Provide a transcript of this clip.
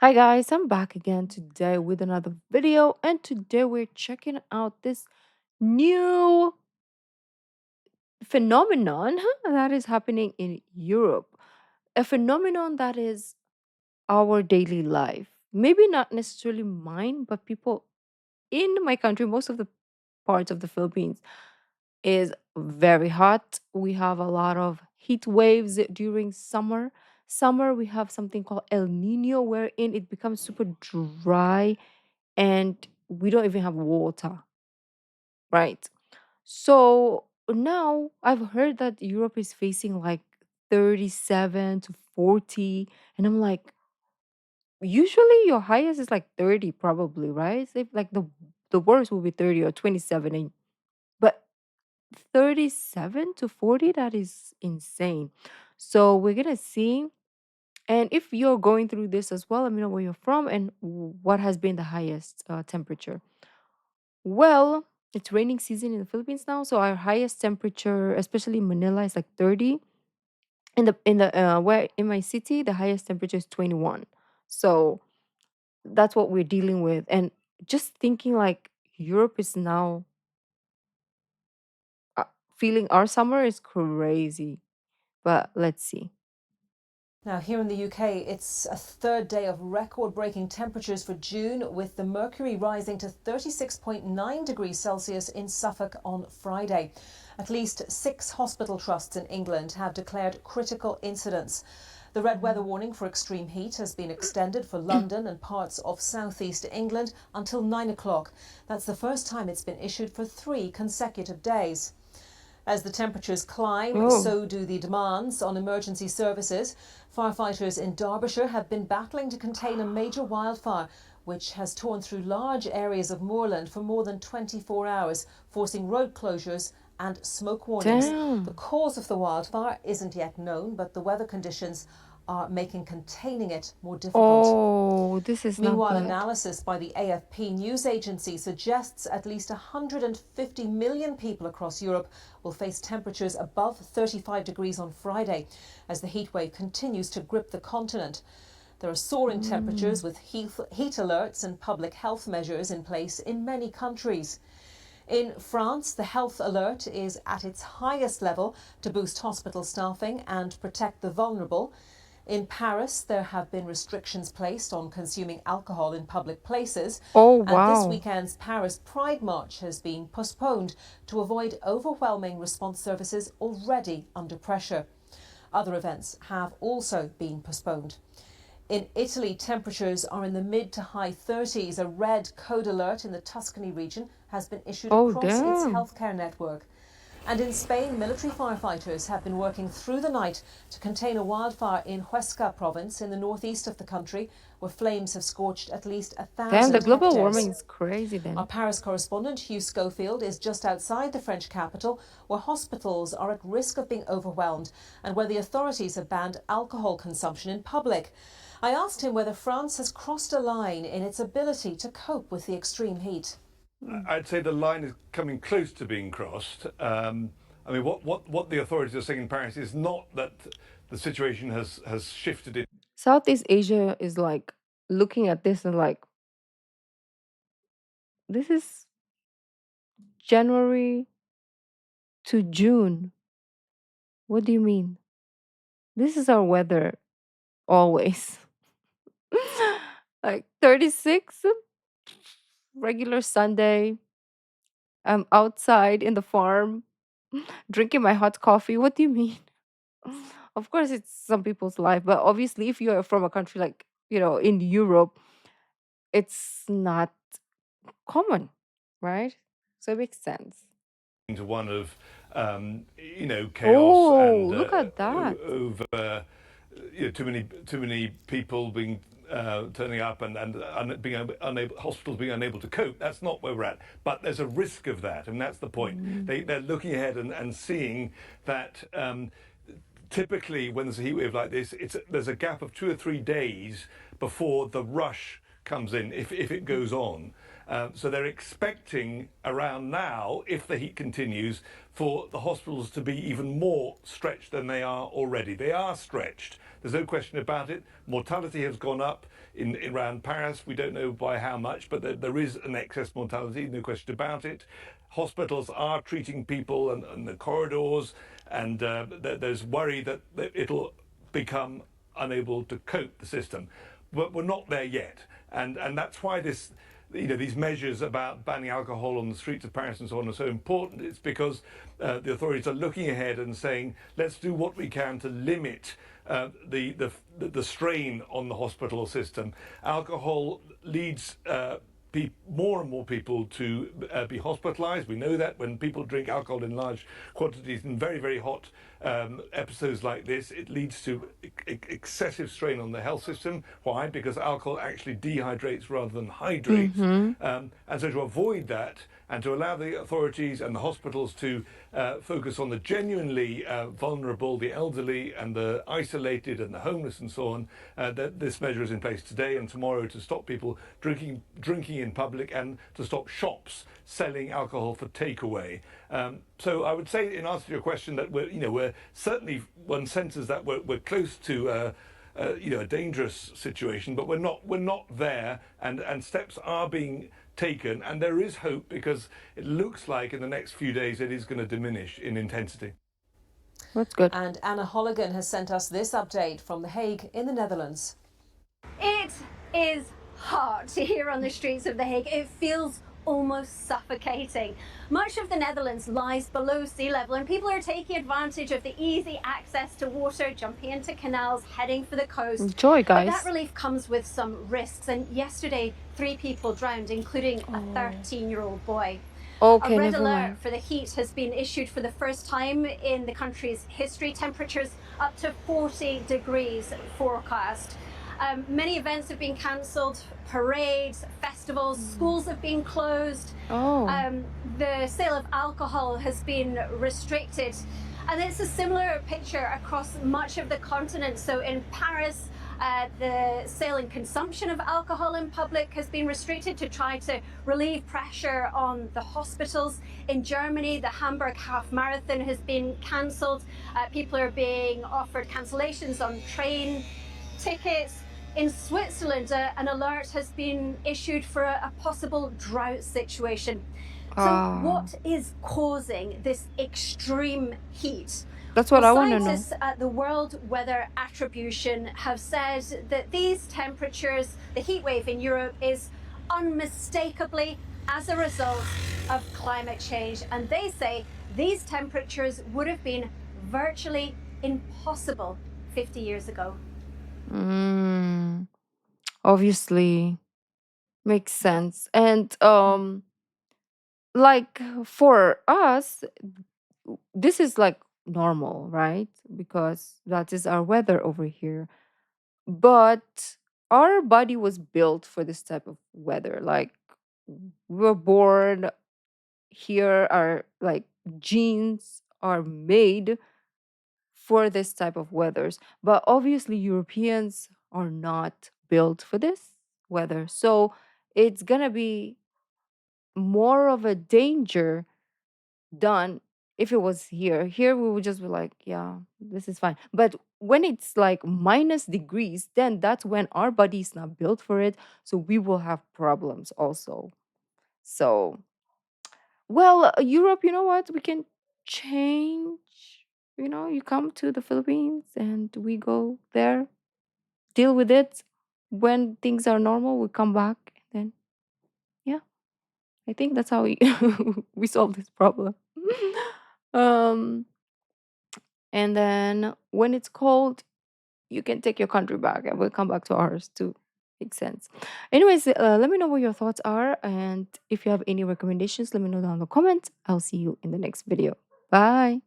Hi guys, I'm back again today with another video, and today we're checking out this new phenomenon that is happening in Europe. A phenomenon that is our daily life. Maybe not necessarily mine, but people in my country, most of the parts of the Philippines is very hot. We have a lot of heat waves during summer. Summer, we have something called El Nino, wherein it becomes super dry and we don't even have water, right? So now I've heard that Europe is facing like 37 to 40. And I'm like, usually your highest is like 30, probably, right? If like the worst will be 30 or 27. But 37 to 40, that is insane. So we're gonna see. And if you're going through this as well, let me know where you're from and what has been the highest temperature. Well, it's raining season in the Philippines now, so our highest temperature, especially in Manila, is like 30. In the where in my city, the highest temperature is 21. So that's what we're dealing with. And just thinking like Europe is now uh, feeling our summer is crazy. But let's see. Now, here in the UK, it's a third day of record breaking temperatures for June, with the mercury rising to 36.9 degrees Celsius in Suffolk on Friday. At least 6 hospital trusts in England have declared critical incidents. The red weather warning for extreme heat has been extended for London and parts of southeast England until 9 o'clock. That's the first time it's been issued for 3 consecutive days. As the temperatures climb, Oh, so do the demands on emergency services. Firefighters in Derbyshire have been battling to contain a major wildfire, which has torn through large areas of moorland for more than 24 hours, forcing road closures and smoke warnings. The damn. cause of the wildfire isn't yet known, but the weather conditions are making containing it more difficult. Oh, this is not Meanwhile, good. analysis by the AFP news agency suggests at least 150 million people across Europe will face temperatures above 35 degrees on Friday as the heatwave continues to grip the continent. There are soaring Mm. temperatures with heat alerts and public health measures in place in many countries. In France, the health alert is at its highest level to boost hospital staffing and protect the vulnerable. In Paris, there have been restrictions placed on consuming alcohol in public places, Oh, and this wow. weekend's Paris Pride March has been postponed to avoid overwhelming response services already under pressure. Other events have also been postponed. In Italy, temperatures are in the mid to high 30s. A red code alert in the Tuscany region has been issued Oh, across its damn. healthcare network. And in Spain, military firefighters have been working through the night to contain a wildfire in Huesca province in the northeast of the country, where flames have scorched at least a Damn, the thousand global hectares. warming is crazy Our then. Paris correspondent Hugh Schofield is just outside the French capital, where hospitals are at risk of being overwhelmed and where the authorities have banned alcohol consumption in public. I asked him whether France has crossed a line in its ability to cope with the extreme heat. Mm. I'd say the line is coming close to being crossed. I mean, what the authorities are saying in Paris is not that the situation has shifted in. Southeast Asia is like looking at this and like, this is January to June. What do you mean? This is our weather always. Like 36, regular Sunday. I'm outside in the farm drinking my hot coffee. What do you mean? Of course, it's some people's life, but obviously, if you're from a country like, in Europe, it's not common, right? So it makes sense. Into one of chaos Oh, and look at that. over too many people being turning up and being unable, hospitals being unable to cope. That's not where we're at, but there's a risk of that, and that's the point. Mm. They're looking ahead and seeing that. Typically, when there's a heat wave like this, there's a gap of 2 or 3 days before the rush comes in if it goes on. So they're expecting around now, if the heat continues, for the hospitals to be even more stretched than they are already. They are stretched. There's no question about it. Mortality has gone up in around Paris. We don't know by how much, but there is an excess mortality, no question about it. Hospitals are treating people and the corridors, and there's worry that it'll become unable to cope the system. But we're not there yet, and that's why this, these measures about banning alcohol on the streets of Paris and so on are so important. It's because the authorities are looking ahead and saying, let's do what we can to limit the strain on the hospital system. Alcohol leads more and more people to be hospitalized. We know that when people drink alcohol in large quantities in very, very hot episodes like this, it leads to excessive strain on the health system. Why? Because alcohol actually dehydrates rather than hydrates. Mm-hmm. And so to avoid that and to allow the authorities and the hospitals to focus on the genuinely vulnerable, the elderly and the isolated and the homeless and so on, that this measure is in place today and tomorrow to stop people drinking in public and to stop shops selling alcohol for takeaway. So I would say, in answer to your question, that we're certainly, one senses that we're close to a dangerous situation, but we're not there, and steps are being taken, and there is hope because it looks like in the next few days it is going to diminish in intensity. That's good. And Anna Holligan has sent us this update from The Hague in the Netherlands. It is hot here on the streets of The Hague. It feels almost suffocating. Much of the Netherlands lies below sea level, and people are taking advantage of the easy access to water, jumping into canals, heading for the coast. Enjoy, But guys. that relief comes with some risks, and yesterday 3 people drowned, including a 13-year-old boy. Okay, A red never alert mind. for the heat has been issued for the first time in the country's history. Temperatures up to 40 degrees forecast. Many events have been cancelled, parades, festivals, schools have been closed. Oh. The sale of alcohol has been restricted. And it's a similar picture across much of the continent. So in Paris, the sale and consumption of alcohol in public has been restricted to try to relieve pressure on the hospitals. In Germany, the Hamburg Half Marathon has been cancelled. People are being offered cancellations on train tickets. In Switzerland, an alert has been issued for a possible drought situation. So what is causing this extreme heat? That's what I want to know. Scientists at the World Weather Attribution have said that these temperatures, the heat wave in Europe, is unmistakably as a result of climate change. And they say these temperatures would have been virtually impossible 50 years ago. Obviously, makes sense. And like for us, this is like normal, right? Because that is our weather over here. But our body was built for this type of weather. Like we were born here, our like genes are made for this type of weathers. But obviously Europeans are not built for this weather. So it's gonna be more of a danger done if it was here. Here we would just be like, yeah, this is fine. But when it's like minus degrees, then that's when our body is not built for it. So we will have problems also. So, well, Europe, you know what? We can change. You come to the Philippines and we go there, deal with it. When things are normal, we come back. And then, yeah, I think that's how we, we solve this problem. um, and then when it's cold, you can take your country back and we'll come back to ours too. Makes sense. Anyways, let me know what your thoughts are. And if you have any recommendations, let me know down in the comments. I'll see you in the next video. Bye.